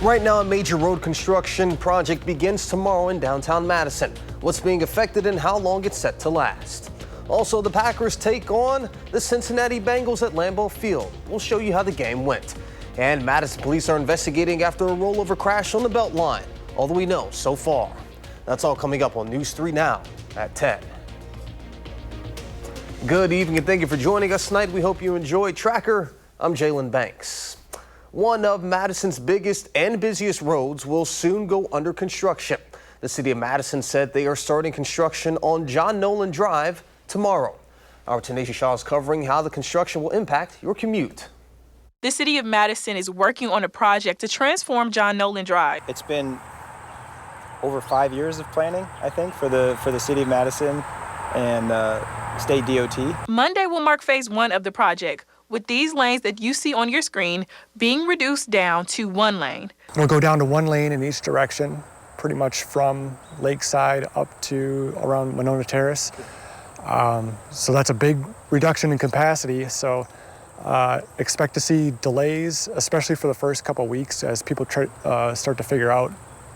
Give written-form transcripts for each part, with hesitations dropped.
Right now, a major road construction project begins tomorrow in downtown Madison. What's being affected and how long it's set to last. Also, the Packers take on the Cincinnati Bengals at Lambeau Field. We'll show you how the game went. And Madison police are investigating after a rollover crash on the Beltline. All that we know so far. That's all coming up on News 3 Now at 10. Good evening and thank you for joining us tonight. We hope you enjoyed Tracker. I'm Jalen Banks. One of Madison's biggest and busiest roads will soon go under construction. The city of Madison said they are starting construction on John Nolen Drive tomorrow. Our Tanisha Shaw is covering how the construction will impact your commute. The city of Madison is working on a project to transform John Nolen Drive. It's been over 5 years of planning, I think, for the city of Madison and state DOT. Monday will mark phase 1 of the project, with these lanes that you see on your screen being reduced down to 1 lane. It'll go down to 1 lane in each direction, pretty much from Lakeside up to around Monona Terrace. So that's a big reduction in capacity. So expect to see delays, especially for the first couple of weeks as people start to figure out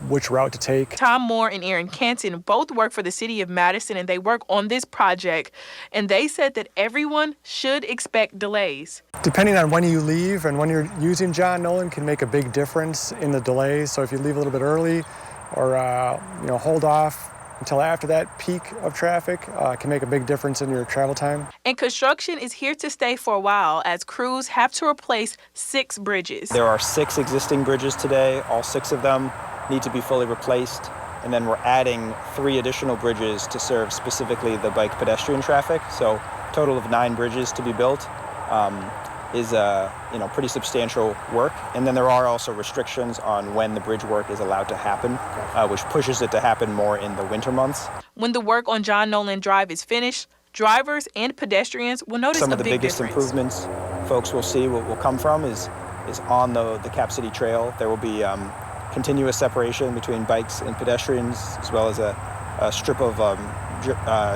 which route to take. Tom Moore and Aaron Canton both work for the city of Madison and they work on this project. And they said that everyone should expect delays. Depending on when you leave and when you're using John Nolen can make a big difference in the delays. So if you leave a little bit early or hold off until after that peak of traffic, can make a big difference in your travel time. And construction is here to stay for a while as crews have to replace 6 bridges. There are 6 existing bridges today. All 6 of them need to be fully replaced. And then we're adding 3 additional bridges to serve specifically the bike pedestrian traffic. So total of 9 bridges to be built is pretty substantial work. And then there are also restrictions on when the bridge work is allowed to happen, which pushes it to happen more in the winter months. When the work on John Nolen Drive is finished, drivers and pedestrians will notice some of the big biggest difference. improvements folks will see will come from is on the Cap City Trail. There will be continuous separation between bikes and pedestrians, as well as a strip of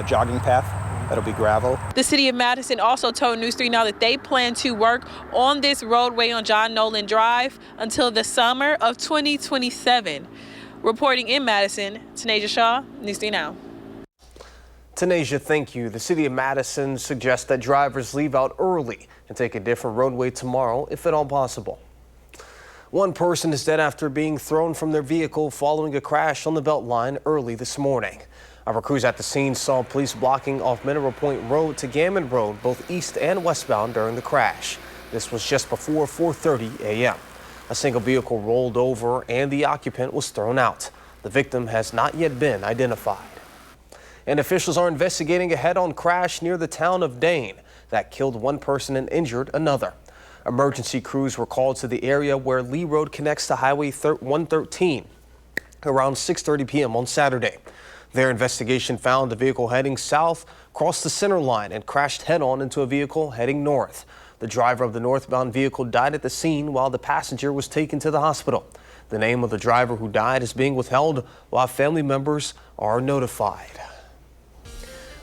jogging path that'll be gravel. The city of Madison also told News 3 Now that they plan to work on this roadway on John Nolen Drive until the summer of 2027. Reporting in Madison, Tanisha Shaw, News 3 Now. Tanisha, thank you. The city of Madison suggests that drivers leave out early and take a different roadway tomorrow if at all possible. One person is dead after being thrown from their vehicle following a crash on the Beltline early this morning. Our crews at the scene saw police blocking off Mineral Point Road to Gammon Road, both east and westbound, during the crash. This was just before 4:30 a.m. A single vehicle rolled over and the occupant was thrown out. The victim has not yet been identified. And officials are investigating a head-on crash near the town of Dane that killed 1 person and injured another. Emergency crews were called to the area where Lee Road connects to Highway 113 around 6:30 p.m. on Saturday. Their investigation found the vehicle heading south crossed the center line and crashed head-on into a vehicle heading north. The driver of the northbound vehicle died at the scene while the passenger was taken to the hospital. The name of the driver who died is being withheld while family members are notified.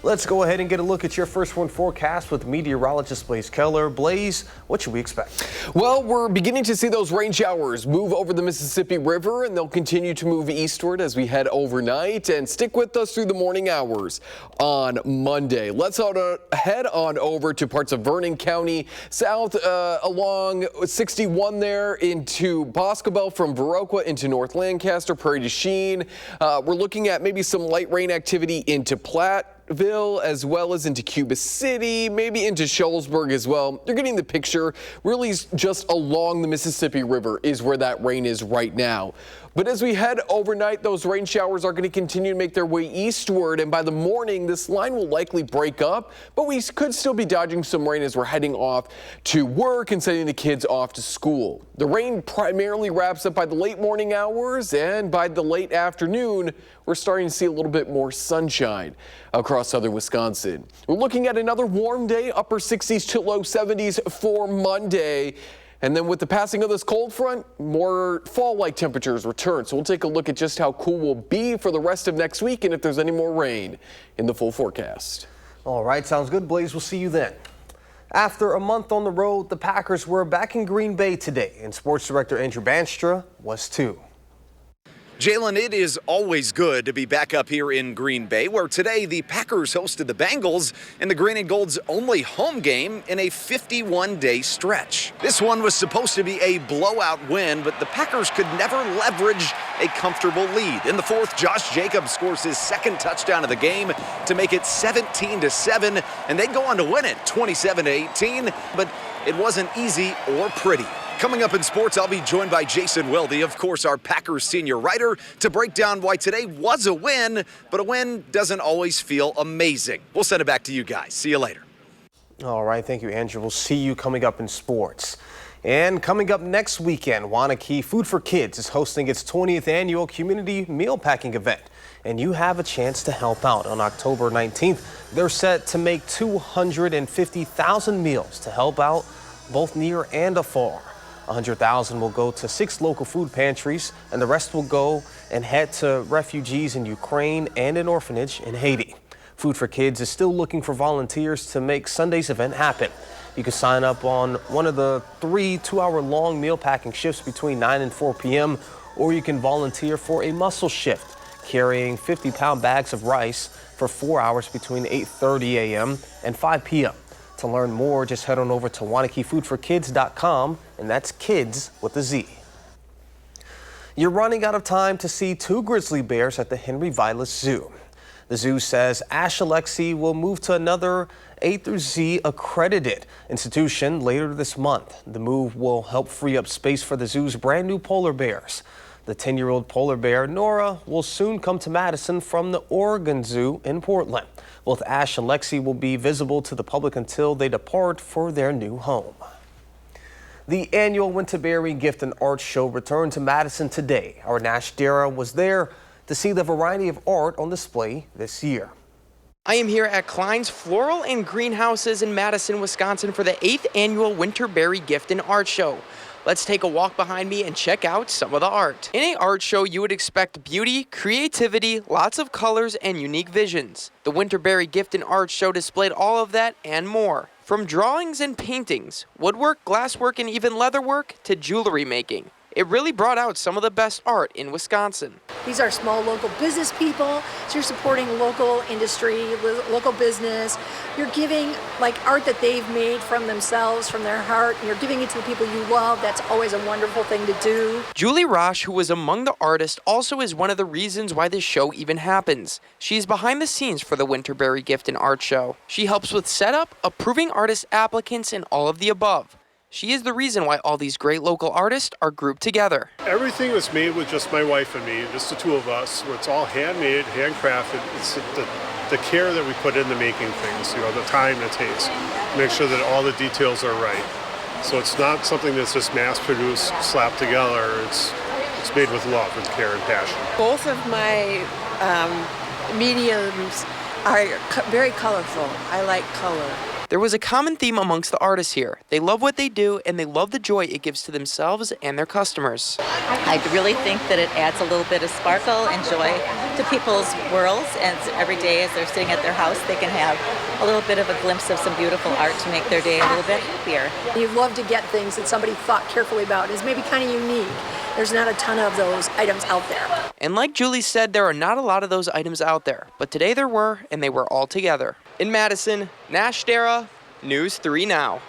Let's go ahead and get a look at your first one forecast with meteorologist Blaze Keller. Blaze, what should we expect? Well, we're beginning to see those rain showers move over the Mississippi River, and they'll continue to move eastward as we head overnight and stick with us through the morning hours on Monday. Let's head on over to parts of Vernon County, south along 61 there into Boscobel, from Viroqua into North Lancaster, Prairie du Chien. We're looking at maybe some light rain activity into Plattville, as well as into Cuba City, maybe into Shullsburg as well. You're getting the picture. Really just along the Mississippi River is where that rain is right now. But as we head overnight, those rain showers are going to continue to make their way eastward, and by the morning, this line will likely break up, but we could still be dodging some rain as we're heading off to work and sending the kids off to school. The rain primarily wraps up by the late morning hours, and by the late afternoon, we're starting to see a little bit more sunshine across southern Wisconsin. We're looking at another warm day, upper 60s to low 70s for Monday. And then with the passing of this cold front, more fall-like temperatures return. So we'll take a look at just how cool we'll be for the rest of next week and if there's any more rain in the full forecast. All right, sounds good, Blaze. We'll see you then. After a month on the road, the Packers were back in Green Bay today, and sports director Andrew Banstra was too. Jalen, it is always good to be back up here in Green Bay, where today the Packers hosted the Bengals in the Green and Gold's only home game in a 51-day stretch. This one was supposed to be a blowout win, but the Packers could never leverage a comfortable lead. In the fourth, Josh Jacobs scores his second touchdown of the game to make it 17-7, and they go on to win it 27-18, but it wasn't easy or pretty. Coming up in sports, I'll be joined by Jason Wilde, of course, our Packers senior writer, to break down why today was a win, but a win doesn't always feel amazing. We'll send it back to you guys. See you later. All right, thank you, Andrew. We'll see you coming up in sports. And coming up next weekend, Wanakee Food for Kids is hosting its 20th annual community meal packing event. And you have a chance to help out. On October 19th, they're set to make 250,000 meals to help out both near and afar. 100,000 will go to 6 local food pantries, and the rest will go and head to refugees in Ukraine and an orphanage in Haiti. Food for Kids is still looking for volunteers to make Sunday's event happen. You can sign up on one of the 3 2-hour-long meal packing shifts between 9 and 4 p.m., or you can volunteer for a muscle shift, carrying 50-pound bags of rice for 4 hours between 8:30 a.m. and 5 p.m. To learn more, just head on over to WanakeeFoodForKids.com, and that's kids with a Z. You're running out of time to see 2 grizzly bears at the Henry Vilas Zoo. The zoo says Ash Alexi will move to another A through Z accredited institution later this month. The move will help free up space for the zoo's brand new polar bears. The 10-year-old polar bear, Nora, will soon come to Madison from the Oregon Zoo in Portland. Both Ash and Lexi will be visible to the public until they depart for their new home. The annual Winterberry Gift and Art Show returned to Madison today. Our Nash Dara was there to see the variety of art on display this year. I am here at Klein's Floral and Greenhouses in Madison, Wisconsin for the 8th annual Winterberry Gift and Art Show. Let's take a walk behind me and check out some of the art. In an art show, you would expect beauty, creativity, lots of colors, and unique visions. The Winterberry Gift and Art Show displayed all of that and more. From drawings and paintings, woodwork, glasswork, and even leatherwork to jewelry making. It really brought out some of the best art in Wisconsin. These are small local business people, so you're supporting local industry, local business. You're giving like art that they've made from themselves, from their heart, and you're giving it to the people you love. That's always a wonderful thing to do. Julie Roche, who was among the artists, also is one of the reasons why this show even happens. She's behind the scenes for the Winterberry Gift and Art Show. She helps with setup, approving artist applicants, and all of the above. She is the reason why all these great local artists are grouped together. Everything was made with just my wife and me, just the two of us. It's all handmade, handcrafted. It's the care that we put into making things, the time it takes to make sure that all the details are right. So it's not something that's just mass-produced, slapped together. It's made with love, with care and passion. Both of my mediums are very colorful. I like color. There was a common theme amongst the artists here. They love what they do, and they love the joy it gives to themselves and their customers. I really think that it adds a little bit of sparkle and joy to people's worlds, and every day as they're sitting at their house, they can have a little bit of a glimpse of some beautiful art to make their day a little bit happier. You love to get things that somebody thought carefully about. It's maybe kind of unique. There's not a ton of those items out there. And like Julie said, there are not a lot of those items out there, but today there were, and they were all together. In Madison, Nash Dara, News 3 Now.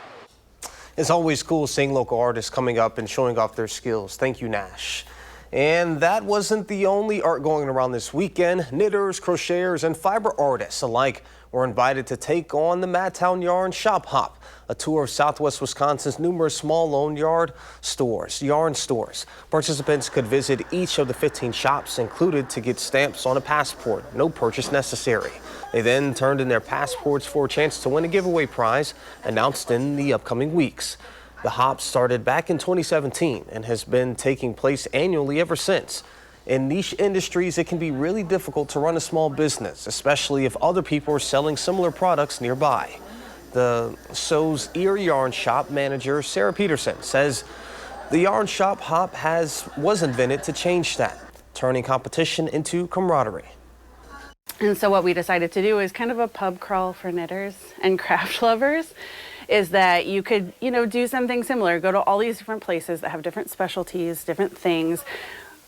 It's always cool seeing local artists coming up and showing off their skills. Thank you, Nash. And that wasn't the only art going around this weekend. Knitters, crocheters, and fiber artists alike were invited to take on the Madtown Yarn Shop Hop, a tour of Southwest Wisconsin's numerous small yarn stores. Participants could visit each of the 15 shops included to get stamps on a passport, no purchase necessary. They then turned in their passports for a chance to win a giveaway prize announced in the upcoming weeks. The Hop started back in 2017 and has been taking place annually ever since. In niche industries, it can be really difficult to run a small business, especially if other people are selling similar products nearby. The So's Ear Yarn Shop manager, Sarah Peterson, says the Yarn Shop Hop was invented to change that, turning competition into camaraderie. And so what we decided to do is kind of a pub crawl for knitters and craft lovers. is that you could, do something similar, go to all these different places that have different specialties, different things.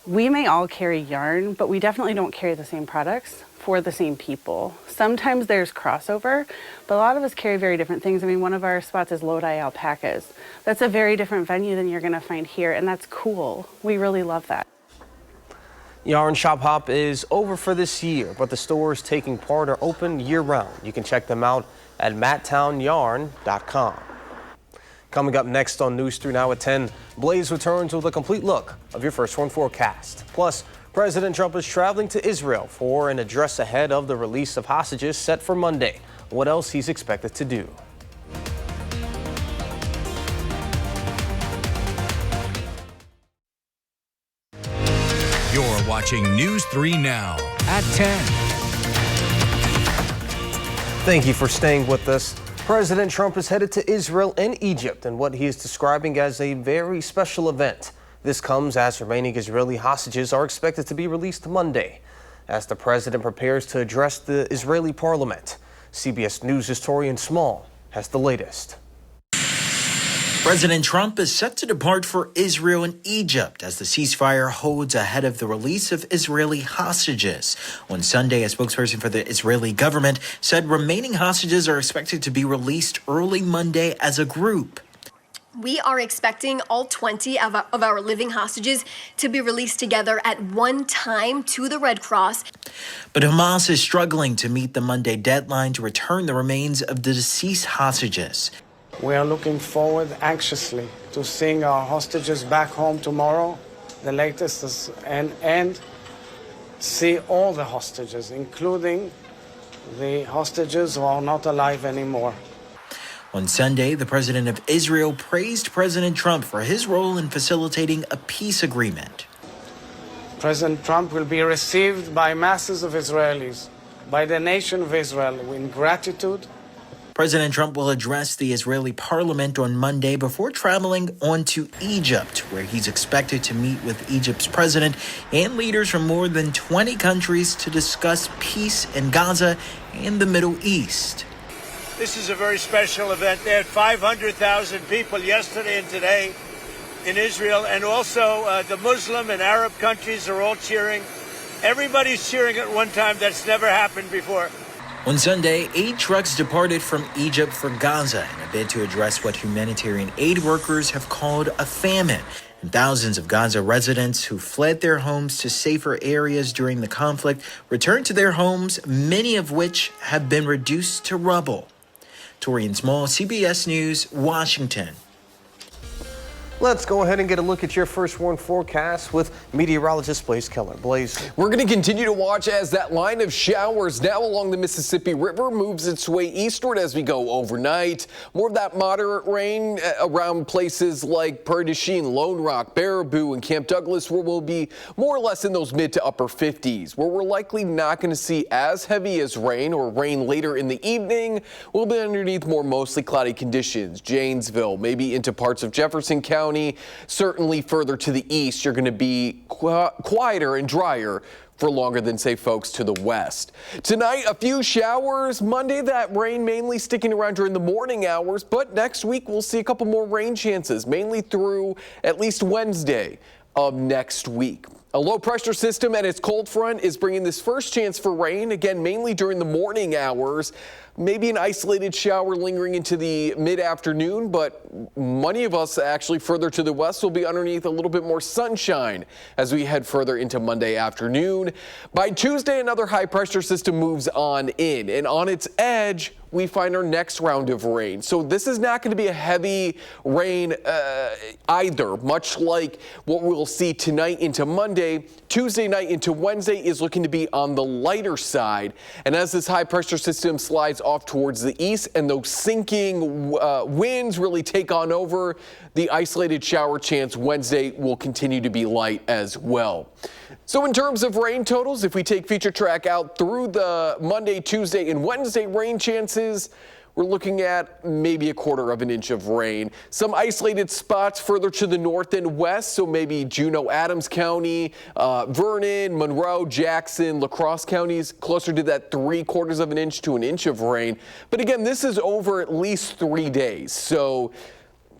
We may all carry yarn, but we definitely don't carry the same products for the same people. Sometimes there's crossover, but a lot of us carry very different things. I mean, one of our spots is Lodi alpacas. That's a very different venue than you're going to find here, and that's cool. We really love that. Yarn Shop Hop is over for this year, but the stores taking part are open year-round. You can check them out at mattownyarn.com. Coming up next on News 3 Now at 10, Blaze returns with a complete look of your First One forecast. Plus, President Trump is traveling to Israel for an address ahead of the release of hostages set for Monday. What else he's expected to do. You're watching News 3 Now at 10. Thank you for staying with us. President Trump is headed to Israel and Egypt in what he is describing as a very special event. This comes as remaining Israeli hostages are expected to be released Monday, as the president prepares to address the Israeli parliament. CBS News historian Small has the latest. President Trump is set to depart for Israel and Egypt as the ceasefire holds ahead of the release of Israeli hostages. On Sunday, a spokesperson for the Israeli government said remaining hostages are expected to be released early Monday as a group. We are expecting all 20 of our living hostages to be released together at one time to the Red Cross. But Hamas is struggling to meet the Monday deadline to return the remains of the deceased hostages. We are looking forward anxiously to seeing our hostages back home tomorrow, the latest, and see all the hostages, including the hostages who are not alive anymore. On Sunday, the president of Israel praised President Trump for his role in facilitating a peace agreement. President Trump will be received by masses of Israelis, by the nation of Israel, in gratitude. President Trump will address the Israeli parliament on Monday before traveling on to Egypt, where he's expected to meet with Egypt's president and leaders from more than 20 countries to discuss peace in Gaza and the Middle East. This is a very special event. They had 500,000 people yesterday and today in Israel, and also the Muslim and Arab countries are all cheering. Everybody's cheering at one time. That's never happened before. On Sunday, 8 trucks departed from Egypt for Gaza in a bid to address what humanitarian aid workers have called a famine. And thousands of Gaza residents who fled their homes to safer areas during the conflict returned to their homes, many of which have been reduced to rubble. Torian Small, CBS News, Washington. Let's go ahead and get a look at your First One forecast with meteorologist Blaze Keller. Blaze. We're going to continue to watch as that line of showers now along the Mississippi River moves its way eastward as we go overnight. More of that moderate rain around places like Prairie du Chien, Lone Rock, Baraboo, and Camp Douglas, where we'll be more or less in those mid to upper 50s. Where we're likely not going to see as heavy as rain or rain later in the evening, we'll be underneath more mostly cloudy conditions. Janesville, maybe into parts of Jefferson County. Certainly further to the east, you're going to be quieter and drier for longer than, say, folks to the west. Tonight, a few showers. Monday, that rain mainly sticking around during the morning hours. But next week, we'll see a couple more rain chances, mainly through at least Wednesday of next week. A low pressure system and its cold front is bringing this first chance for rain, again, mainly during the morning hours. Maybe an isolated shower lingering into the mid-afternoon, but many of us actually further to the west will be underneath a little bit more sunshine as we head further into Monday afternoon. By Tuesday, another high pressure system moves on in, and on its edge, we find our next round of rain. So this is not going to be a heavy rain either, much like what we'll see tonight into Monday. Tuesday night into Wednesday is looking to be on the lighter side. And as this high pressure system slides off towards the east and those sinking winds really take on over, the isolated shower chance Wednesday will continue to be light as well. So in terms of rain totals, if we take feature track out through the Monday, Tuesday, and Wednesday rain chances, we're looking at maybe a quarter of an inch of rain. Some isolated spots further to the north and west, so maybe Juneau, Adams County, Vernon, Monroe, Jackson, La Crosse counties, closer to that 3/4 of an inch to an inch of rain. But again, this is over at least 3 days, so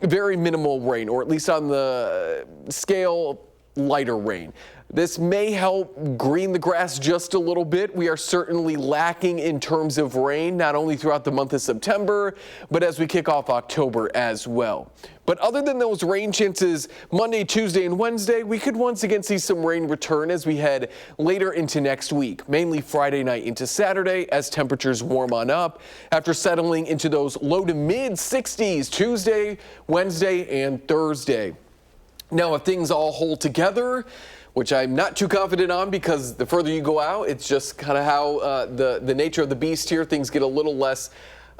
very minimal rain, or at least on the scale, lighter rain. This may help green the grass just a little bit. We are certainly lacking in terms of rain, not only throughout the month of September, but as we kick off October as well. But other than those rain chances Monday, Tuesday, and Wednesday, we could once again see some rain return as we head later into next week, mainly Friday night into Saturday as temperatures warm on up after settling into those low to mid 60s Tuesday, Wednesday, and Thursday. Now, if things all hold together, which I'm not too confident on because the further you go out, it's just kind of how the nature of the beast here. Things get a little less,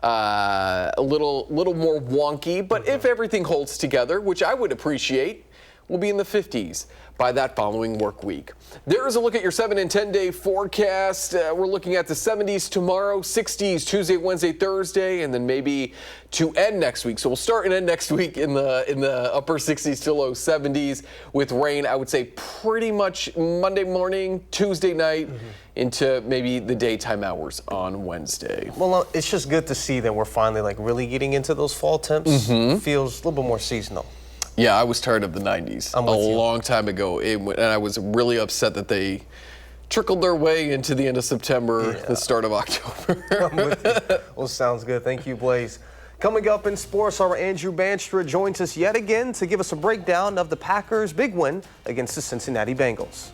a little more wonky. But if everything holds together, which I would appreciate, we'll be in the 50s by that following work week. There's a look at your 7 and 10 day forecast. We're looking at the 70s tomorrow, 60s Tuesday, Wednesday, Thursday, and then maybe to end next week. So we'll start and end next week in the upper 60s to low 70s with rain. I would say pretty much Monday morning, Tuesday night, into maybe the daytime hours on Wednesday. Well, it's just good to see that we're finally like really getting into those fall temps. Feels a little bit more seasonal. Yeah, I was tired of the 90s long time ago, and I was really upset that they trickled their way into the end of September, the start of October. I'm with you. Well, sounds good. Thank you, Blaze. Coming up in sports, our Andrew Banstra joins us yet again to give us a breakdown of the Packers' big win against the Cincinnati Bengals.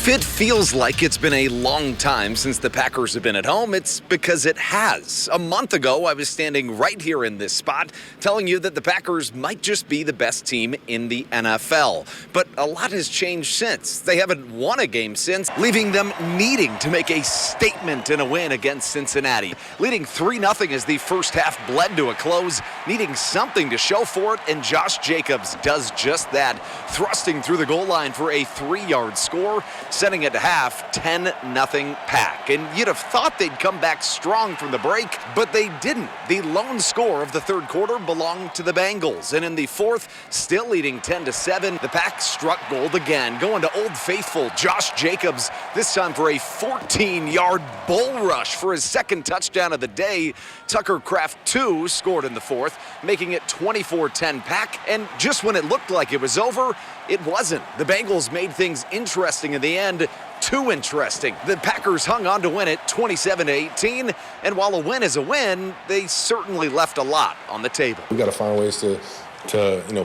If it feels like it's been a long time since the Packers have been at home, it's because it has. A month ago, I was standing right here in this spot telling you that the Packers might just be the best team in the NFL. But a lot has changed since. They haven't won a game since, leaving them needing to make a statement in a win against Cincinnati. Leading 3-0 as the first half bled to a close, needing something to show for it, and Josh Jacobs does just that, thrusting through the goal line for a 3-yard score, setting it to half 10-0 Pack. And you'd have thought they'd come back strong from the break, but they didn't. The lone score of the third quarter belonged to the Bengals. And in the fourth, still leading 10-7, the Pack struck gold again, going to Old Faithful Josh Jacobs, this time for a 14-yard bull rush for his second touchdown of the day. Tucker Kraft, too, scored in the fourth, making it 24-10 Pack. And just when it looked like it was over, it wasn't. The Bengals made things interesting in the end, too interesting. The Packers hung on to win it 27-18, and while a win is a win, they certainly left a lot on the table. We got to find ways to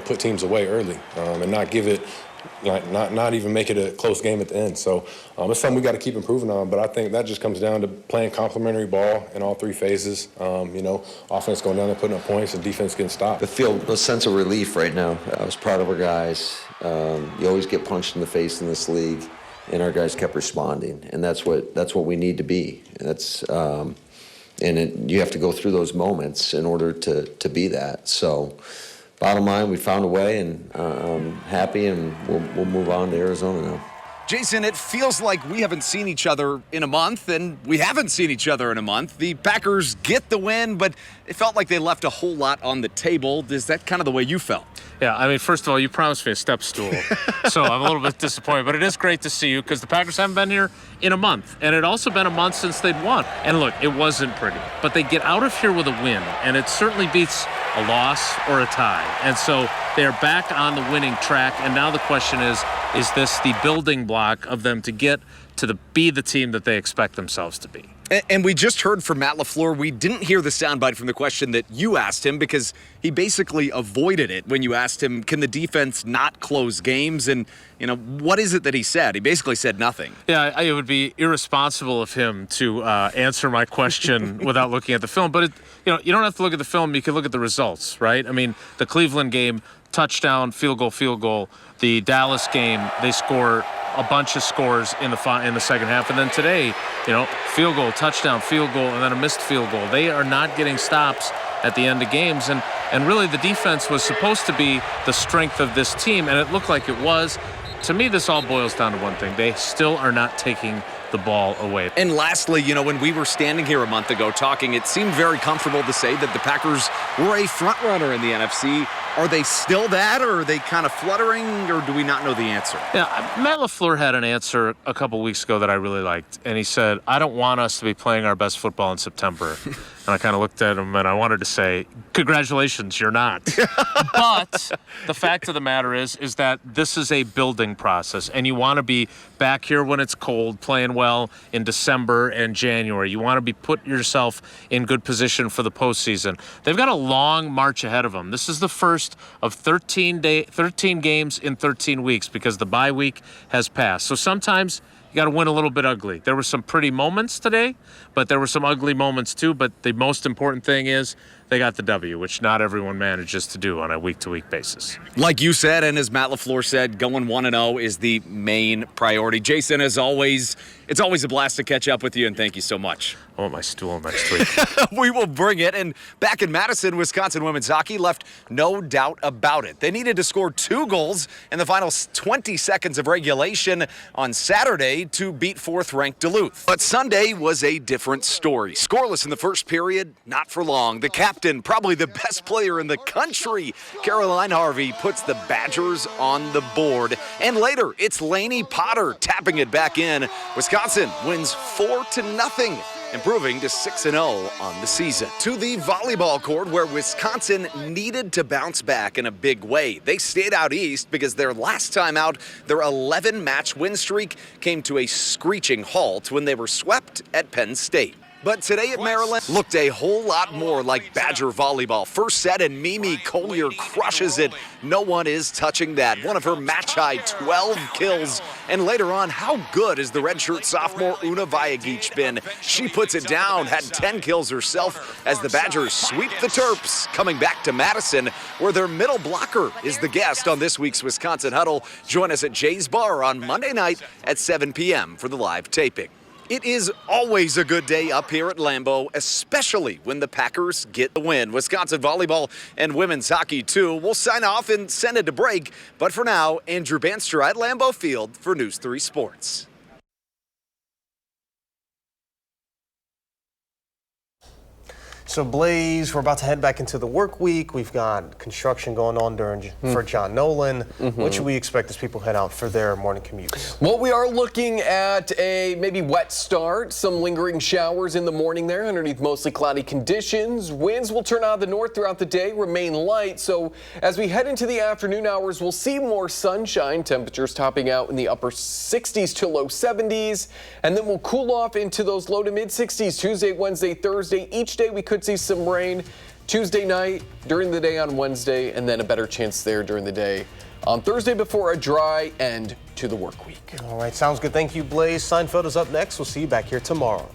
put teams away early and not give it, not even make it a close game at the end. So it's something we got to keep improving on. But I think that just comes down to playing complementary ball in all three phases. Offense going down there, putting up points, and defense getting stopped. I feel a sense of relief right now. I was proud of our guys. You always get punched in the face in this league, and our guys kept responding, and that's what we need to be. You have to go through those moments in order to be that. So. Bottom line, we found a way, and I'm happy, and we'll move on to Arizona now. Jason, it feels like we haven't seen each other in a month, and we haven't seen each other in a month. The Packers get the win, but it felt like they left a whole lot on the table. Is that kind of the way you felt? Yeah, I mean, first of all, you promised me a step stool, so I'm a little bit disappointed. But it is great to see you because the Packers haven't been here in a month. And it also been a month since they'd won. And look, it wasn't pretty. But they get out of here with a win, and it certainly beats a loss or a tie. And so they're back on the winning track. And now the question is this the building block of them to get to be the team that they expect themselves to be? And we just heard from Matt LaFleur. We didn't hear the soundbite from the question that you asked him because he basically avoided it when you asked him, can the defense not close games? And, what is it that he said? He basically said nothing. Yeah, it would be irresponsible of him to answer my question without looking at the film. But, you don't have to look at the film. You can look at the results, right? I mean, the Cleveland game, touchdown, field goal. The Dallas game, they score a bunch of scores in the second half. And then today, field goal, touchdown, field goal, and then a missed field goal. They are not getting stops at the end of games. And And really, the defense was supposed to be the strength of this team, and it looked like it was. To me, this all boils down to one thing. They still are not taking the ball away. And lastly, when we were standing here a month ago talking, it seemed very comfortable to say that the Packers were a front runner in the NFC. Are they still that, or are they kind of fluttering, or do we not know the answer? Yeah, Matt LaFleur had an answer a couple weeks ago that I really liked, and he said, I don't want us to be playing our best football in September. And I kind of looked at him, and I wanted to say, congratulations, you're not. But the fact of the matter is that this is a building process, and you want to be back here when it's cold, playing well in December and January. You want to be put yourself in good position for the postseason. They've got a long march ahead of them. This is the first of 13 games in 13 weeks because the bye week has passed. So sometimes you got to win a little bit ugly. There were some pretty moments today, but there were some ugly moments too. But the most important thing is they got the W, which not everyone manages to do on a week-to-week basis. Like you said, and as Matt LaFleur said, going 1-0 is the main priority. Jason, as always, it's always a blast to catch up with you, and thank you so much. I want my stool next week. We will bring it. And back in Madison, Wisconsin women's hockey left no doubt about it. They needed to score 2 goals in the final 20 seconds of regulation on Saturday to beat 4th-ranked Duluth. But Sunday was a different story. Scoreless in the first period, not for long. The captain, probably the best player in the country, Caroline Harvey, puts the Badgers on the board. And later, it's Lainey Potter tapping it back in. Wisconsin wins 4-0. Improving to 6-0 on the season. To the volleyball court, where Wisconsin needed to bounce back in a big way. They stayed out east because their last time out, their 11-match win streak came to a screeching halt when they were swept at Penn State. But today at Maryland looked a whole lot more like Badger volleyball. First set, and Mimi Collier crushes it. No one is touching that. One of her match-high 12 kills. And later on, how good has the redshirt sophomore Una Vajagic been? She puts it down, had 10 kills herself as the Badgers sweep the Terps, coming back to Madison, where their middle blocker is the guest on this week's Wisconsin Huddle. Join us at Jay's Bar on Monday night at 7 p.m. for the live taping. It is always a good day up here at Lambeau, especially when the Packers get the win. Wisconsin volleyball and women's hockey, too. We'll sign off and send it to break. But for now, Andrew Banstra at Lambeau Field for News 3 Sports. So, Blaze, we're about to head back into the work week. We've got construction going on for John Nolen. What should we expect as people head out for their morning commutes? Well, we are looking at a maybe wet start, some lingering showers in the morning there underneath mostly cloudy conditions. Winds will turn out of the north throughout the day, remain light. So as we head into the afternoon hours, we'll see more sunshine, temperatures topping out in the upper 60s to low 70s. And then we'll cool off into those low to mid 60s Tuesday, Wednesday, Thursday. Each day we could see some rain Tuesday night, during the day on Wednesday, and then a better chance there during the day on Thursday before a dry end to the work week. All right, sounds good. Thank you, Blaze. Seinfeld is up next. We'll see you back here tomorrow.